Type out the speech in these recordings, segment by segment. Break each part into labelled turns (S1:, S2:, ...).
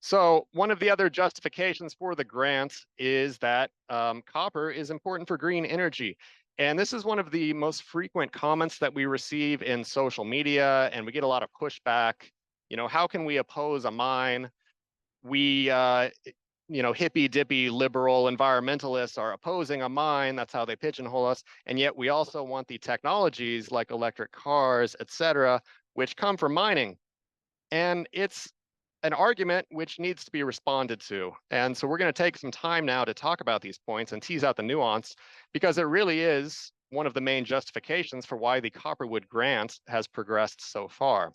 S1: So one of the other justifications for the grant is that copper is important for green energy. And this is one of the most frequent comments that we receive in social media, and we get a lot of pushback. How can we oppose a mine? We, hippy dippy liberal environmentalists are opposing a mine. That's how they pigeonhole us. And yet we also want the technologies like electric cars, et cetera, which come from mining. And it's an argument which needs to be responded to. And so we're going to take some time now to talk about these points and tease out the nuance, because it really is one of the main justifications for why the Copperwood grant has progressed so far.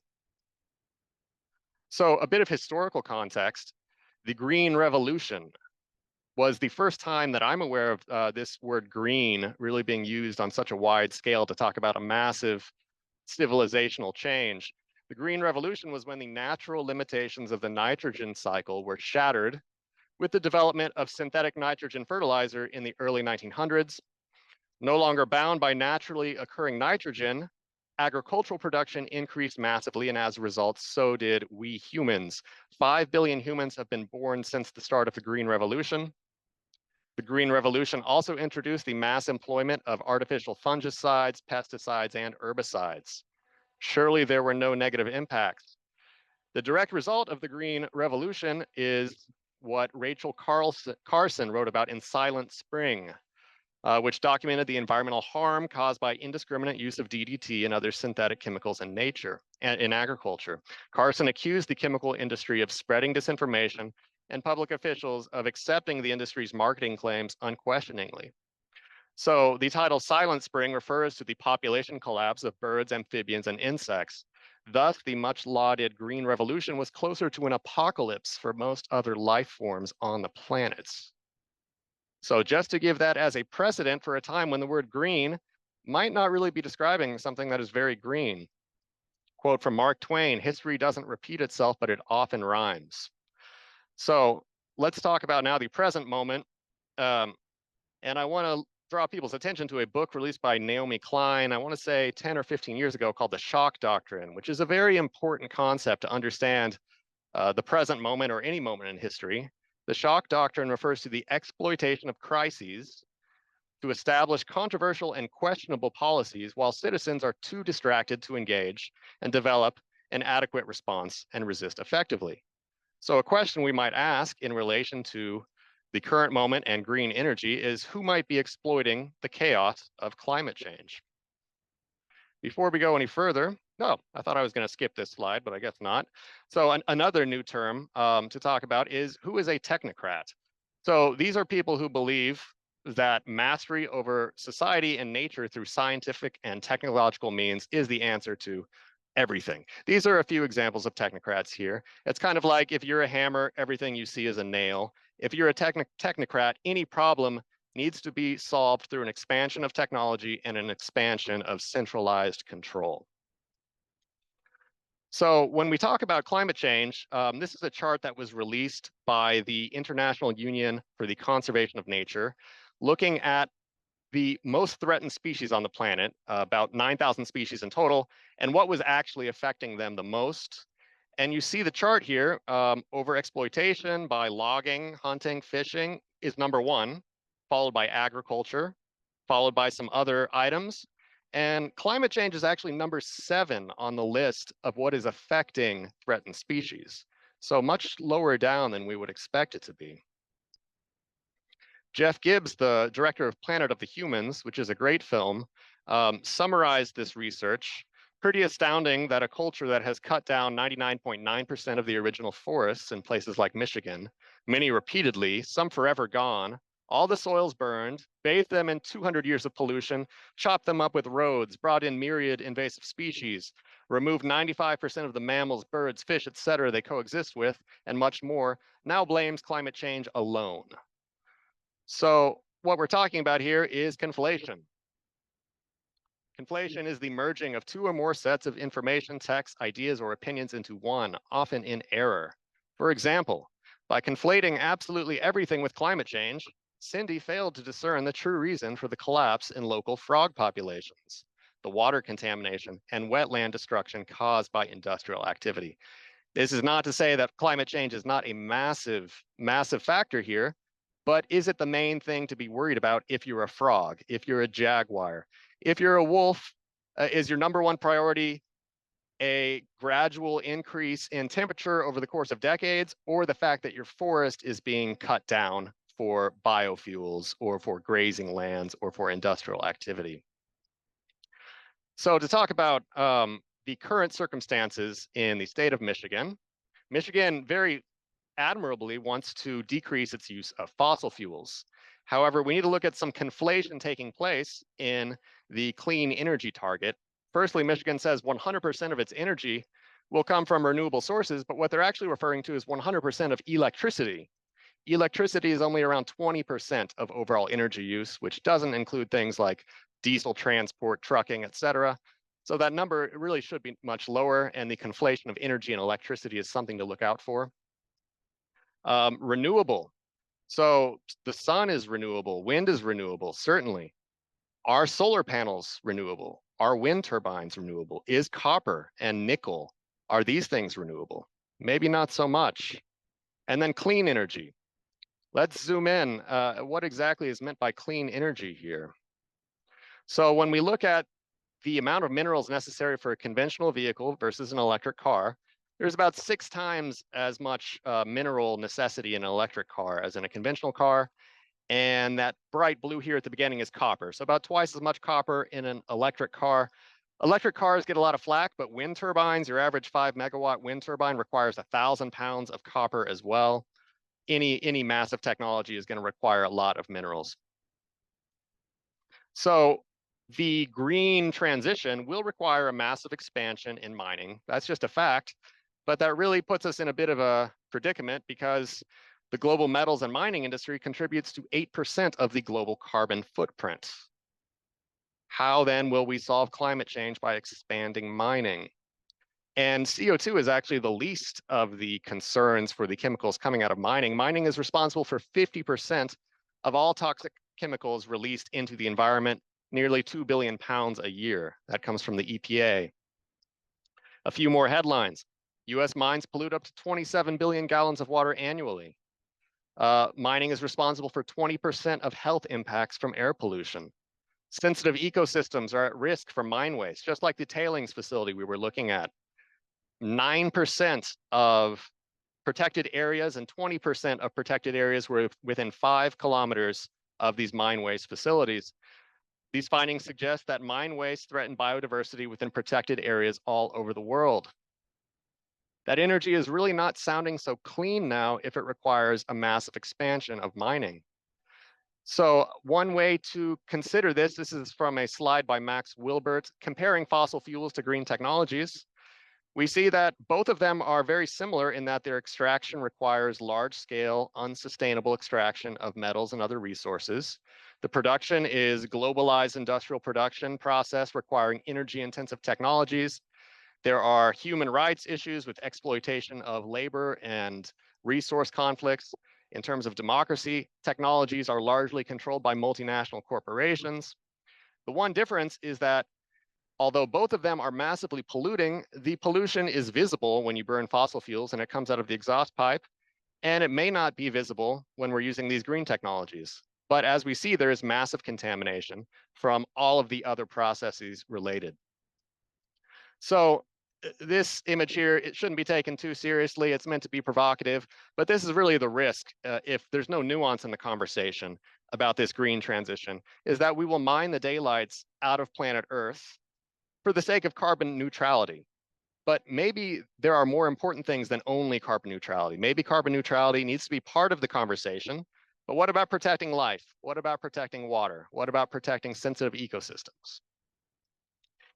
S1: So a bit of historical context: the Green Revolution was the first time that I'm aware of this word green really being used on such a wide scale to talk about a massive civilizational change. The Green Revolution was when the natural limitations of the nitrogen cycle were shattered with the development of synthetic nitrogen fertilizer in the early 1900s. No longer bound by naturally occurring nitrogen, agricultural production increased massively, and as a result, so did we humans. 5 billion humans have been born since the start of the Green Revolution. The Green Revolution also introduced the mass employment of artificial fungicides, pesticides, and herbicides. Surely there were no negative impacts. The direct result of the Green Revolution is what Rachel Carson wrote about in Silent Spring, which documented the environmental harm caused by indiscriminate use of DDT and other synthetic chemicals in nature and in agriculture. Carson accused the chemical industry of spreading disinformation and public officials of accepting the industry's marketing claims unquestioningly. So the title Silent Spring refers to the population collapse of birds, amphibians, and insects. Thus, the much lauded Green Revolution was closer to an apocalypse for most other life forms on the planet. So just to give that as a precedent for a time when the word green might not really be describing something that is very green. Quote from Mark Twain: "History doesn't repeat itself, but it often rhymes." So let's talk about now the present moment. And I want to draw people's attention to a book released by Naomi Klein, I want to say 10 or 15 years ago, called The Shock Doctrine, which is a very important concept to understand the present moment or any moment in history. The shock doctrine refers to the exploitation of crises to establish controversial and questionable policies while citizens are too distracted to engage and develop an adequate response and resist effectively. So a question we might ask in relation to the current moment and green energy is, who might be exploiting the chaos of climate change? Before we go any further, I thought I was going to skip this slide, but I guess not. So another new term to talk about is, who is a technocrat? So these are people who believe that mastery over society and nature through scientific and technological means is the answer to everything. These are a few examples of technocrats here. It's kind of like, if you're a hammer, everything you see is a nail. If you're a technocrat, any problem needs to be solved through an expansion of technology and an expansion of centralized control. So when we talk about climate change, this is a chart that was released by the International Union for the Conservation of Nature, looking at the most threatened species on the planet, about 9,000 species in total, and what was actually affecting them the most. And you see the chart here. Overexploitation by logging, hunting, fishing is number one, followed by agriculture, followed by some other items. And climate change is actually number 7 on the list of what is affecting threatened species. So much lower down than we would expect it to be. Jeff Gibbs, the director of Planet of the Humans, which is a great film, summarized this research. Pretty astounding that a culture that has cut down 99.9% of the original forests in places like Michigan, many repeatedly, some forever gone, all the soils burned, bathed them in 200 years of pollution, chopped them up with roads, brought in myriad invasive species, removed 95% of the mammals, birds, fish, etc. they coexist with, and much more, now blames climate change alone. So what we're talking about here is conflation. Conflation is the merging of two or more sets of information, text, ideas, or opinions into one, often in error. For example, by conflating absolutely everything with climate change, Cindy failed to discern the true reason for the collapse in local frog populations, the water contamination, and wetland destruction caused by industrial activity. This is not to say that climate change is not a massive, massive factor here, but is it the main thing to be worried about if you're a frog, if you're a jaguar? If you're a wolf, is your number one priority a gradual increase in temperature over the course of decades, or the fact that your forest is being cut down for biofuels or for grazing lands or for industrial activity? So to talk about the current circumstances in the state of Michigan, Michigan very admirably wants to decrease its use of fossil fuels. However, we need to look at some conflation taking place in the clean energy target. Firstly, Michigan says 100% of its energy will come from renewable sources, but what they're actually referring to is 100% of electricity. Electricity is only around 20% of overall energy use, which doesn't include things like diesel transport, trucking, et cetera. So that number really should be much lower, and the conflation of energy and electricity is something to look out for. Renewable. So the sun is renewable, wind is renewable, certainly. Are solar panels renewable? Are wind turbines renewable? Is copper and nickel, are these things renewable? Maybe not so much. And then clean energy. Let's zoom in. What exactly is meant by clean energy here? So when we look at the amount of minerals necessary for a conventional vehicle versus an electric car, there's about 6 times as much mineral necessity in an electric car as in a conventional car. And that bright blue here at the beginning is copper. So about twice as much copper in an electric car. Electric cars get a lot of flack, but wind turbines, your average 5 megawatt wind turbine requires 1,000 pounds of copper as well. Any massive technology is going to require a lot of minerals. So the green transition will require a massive expansion in mining. That's just a fact, but that really puts us in a bit of a predicament because the global metals and mining industry contributes to 8% of the global carbon footprint. How then will we solve climate change by expanding mining? And CO2 is actually the least of the concerns for the chemicals coming out of mining. Mining is responsible for 50% of all toxic chemicals released into the environment, nearly 2 billion pounds a year. That comes from the EPA. A few more headlines. US mines pollute up to 27 billion gallons of water annually. Mining is responsible for 20% of health impacts from air pollution. Sensitive ecosystems are at risk from mine waste, just like the tailings facility we were looking at. 9% of protected areas and 20% of protected areas were within 5 kilometers of these mine waste facilities. These findings suggest that mine waste threaten biodiversity within protected areas all over the world. That energy is really not sounding so clean now if it requires a massive expansion of mining. So one way to consider this is from a slide by Max Wilbert, comparing fossil fuels to green technologies. We see that both of them are very similar in that their extraction requires large-scale, unsustainable extraction of metals and other resources. The production is globalized industrial production process requiring energy-intensive technologies. There are human rights issues with exploitation of labor and resource conflicts. In terms of democracy, technologies are largely controlled by multinational corporations. The one difference is that although both of them are massively polluting, the pollution is visible when you burn fossil fuels and it comes out of the exhaust pipe, and it may not be visible when we're using these green technologies. But as we see, there is massive contamination from all of the other processes related. So this image here, it shouldn't be taken too seriously. It's meant to be provocative, but this is really the risk if there's no nuance in the conversation about this green transition, is that we will mine the daylights out of planet Earth for the sake of carbon neutrality. But maybe there are more important things than only carbon neutrality. Maybe carbon neutrality needs to be part of the conversation, but what about protecting life? What about protecting water? What about protecting sensitive ecosystems?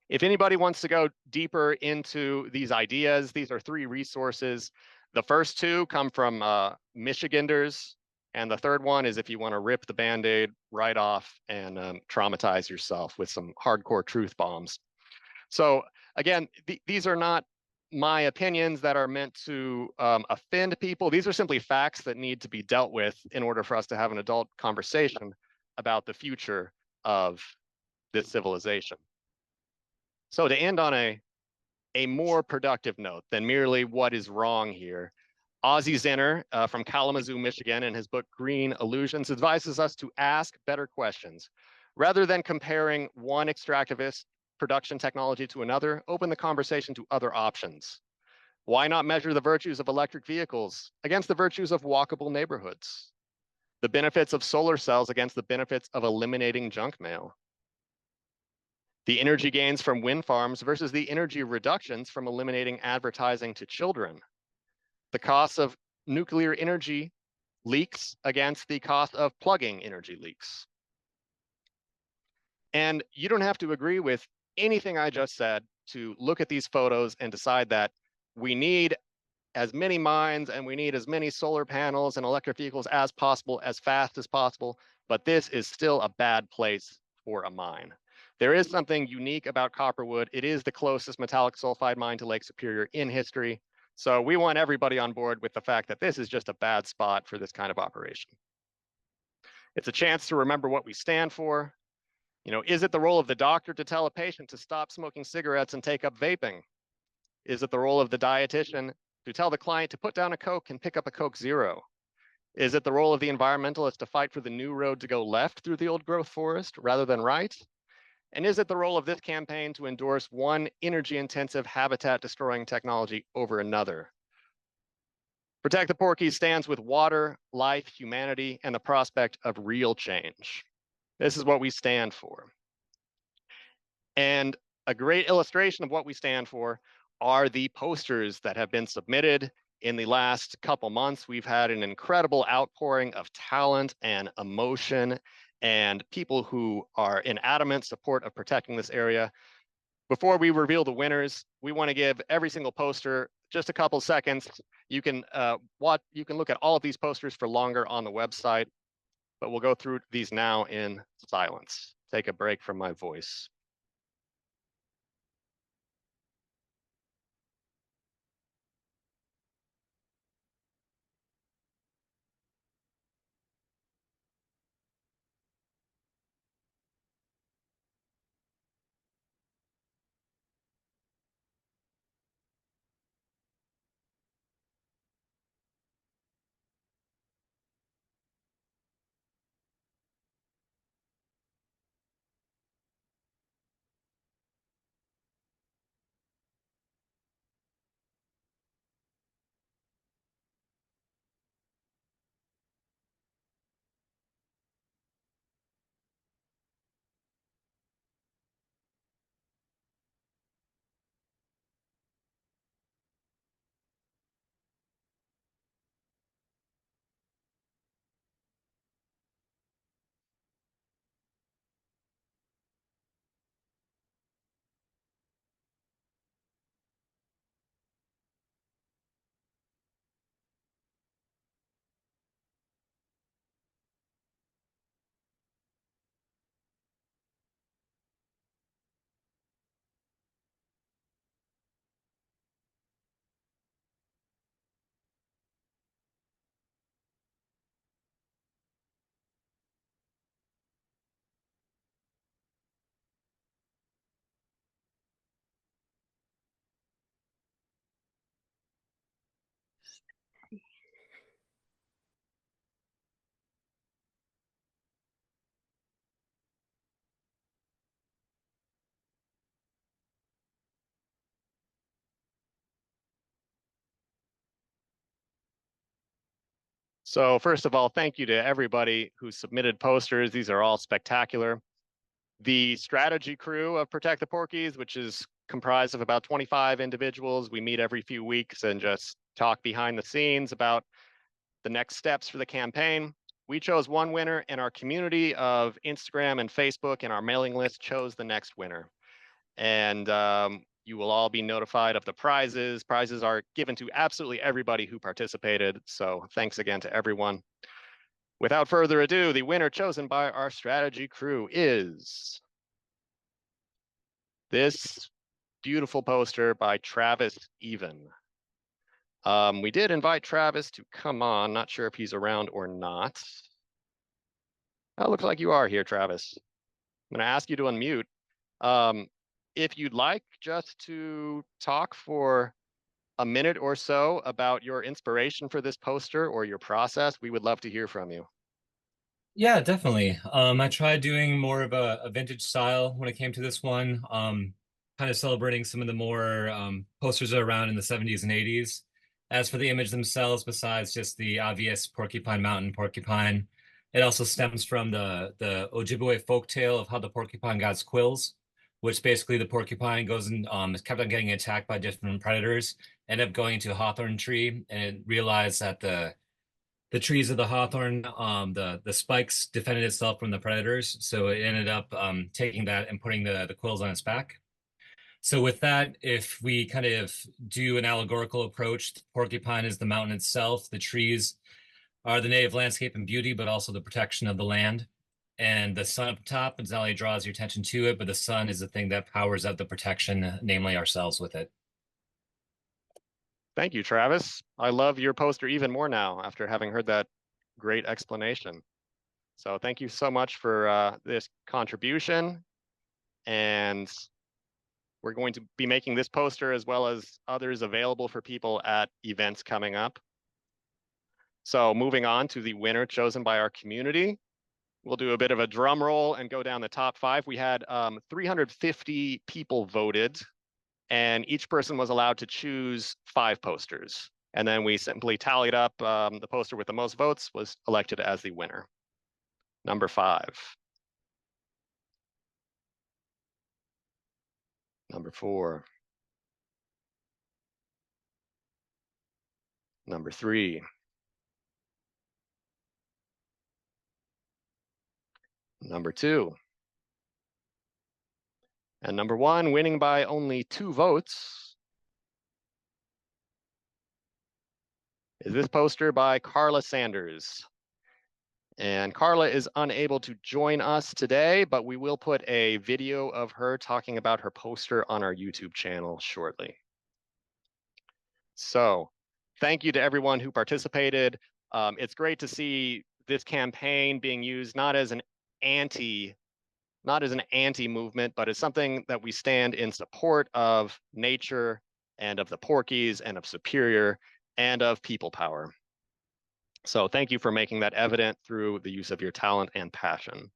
S1: If anybody wants to go deeper into these ideas, these are 3 resources. The first 2 come from Michiganders, and the third one is if you want to rip the Band-Aid right off and traumatize yourself with some hardcore truth bombs. So again, these are not my opinions that are meant to offend people. These are simply facts that need to be dealt with in order for us to have an adult conversation about the future of this civilization. So to end on a a more productive note than merely what is wrong here. Ozzie Zinner from Kalamazoo, Michigan, in his book Green Illusions, advises us to ask better questions. Rather than comparing one extractivist production technology to another, open the conversation to other options. Why not measure the virtues of electric vehicles against the virtues of walkable neighborhoods? The benefits of solar cells against the benefits of eliminating junk mail? The energy gains from wind farms versus the energy reductions from eliminating advertising to children? The cost of nuclear energy leaks against the cost of plugging energy leaks? And you don't have to agree with anything I just said to look at these photos and decide that we need as many mines and we need as many solar panels and electric vehicles as possible, as fast as possible, but this is still a bad place for a mine. There is something unique about Copperwood. It is the closest metallic sulfide mine to Lake Superior in history. So we want everybody on board with the fact that this is just a bad spot for this kind of operation. It's a chance to remember what we stand for. You know, is it the role of the doctor to tell a patient to stop smoking cigarettes and take up vaping? Is it the role of the dietitian to tell the client to put down a Coke and pick up a Coke Zero? Is it the role of the environmentalist to fight for the new road to go left through the old growth forest rather than right? And is it the role of this campaign to endorse one energy-intensive habitat-destroying technology over another? Protect the Porkies stands with water, life, humanity, and the prospect of real change. This is what we stand for. And a great illustration of what we stand for are the posters that have been submitted in the last couple months. We've had an incredible outpouring of talent and emotion and people who are in adamant support of protecting this area. Before we reveal the winners, we want to give every single poster just a couple seconds. You can look at all of these posters for longer on the website, but we'll go through these now in silence. Take a break from my voice. So first of all, thank you to everybody who submitted posters. These are all spectacular. The strategy crew of Protect the Porkies, which is comprised of about 25 individuals. We meet every few weeks and just talk behind the scenes about the next steps for the campaign. We chose one winner, and our community of Instagram and Facebook and our mailing list chose the next winner. And you will all be notified of the prizes. Prizes are given to absolutely everybody who participated. So thanks again to everyone. Without further ado, the winner chosen by our strategy crew is this beautiful poster by Travis Even. We did invite Travis to come on. Not sure if he's around or not. Oh, looks like you are here, Travis. I'm going to ask you to unmute. if you'd like just to talk for a minute or so about your inspiration for this poster or your process, we would love to hear from you.
S2: Yeah, definitely. I tried doing more of a vintage style when it came to this one, kind of celebrating some of the more posters around in the 70s and 80s. As for the image themselves, besides just the obvious Porcupine Mountain porcupine, it also stems from the Ojibwe folktale of how the porcupine got its quills, which basically the porcupine goes and kept on getting attacked by different predators, ended up going into a hawthorn tree, and it realized that the trees of the hawthorn, the spikes defended itself from the predators, so it ended up taking that and putting the quills on its back. So with that, if we kind of do an allegorical approach, the porcupine is the mountain itself, the trees are the native landscape and beauty, but also the protection of the land. And the sun up top not only draws your attention to it, but the sun is the thing that powers up the protection, namely ourselves with it.
S1: Thank you, Travis. I love your poster even more now after having heard that great explanation. So thank you so much for this contribution. And we're going to be making this poster as well as others available for people at events coming up. So moving on to the winner chosen by our community. We'll do a bit of a drum roll and go down the top 5. We had 350 people voted, and each person was allowed to choose 5 posters. And then we simply tallied up the poster with the most votes was elected as the winner. Number 5. Number 4. Number 3. Number 2. And number 1, winning by only 2 votes, is this poster by Carla Sanders. And Carla is unable to join us today, but we will put a video of her talking about her poster on our YouTube channel shortly. So thank you to everyone who participated. It's great to see this campaign being used not as an anti movement, but as something that we stand in support of nature and of the Porkies and of Superior and of people power. So thank you for making that evident through the use of your talent and passion.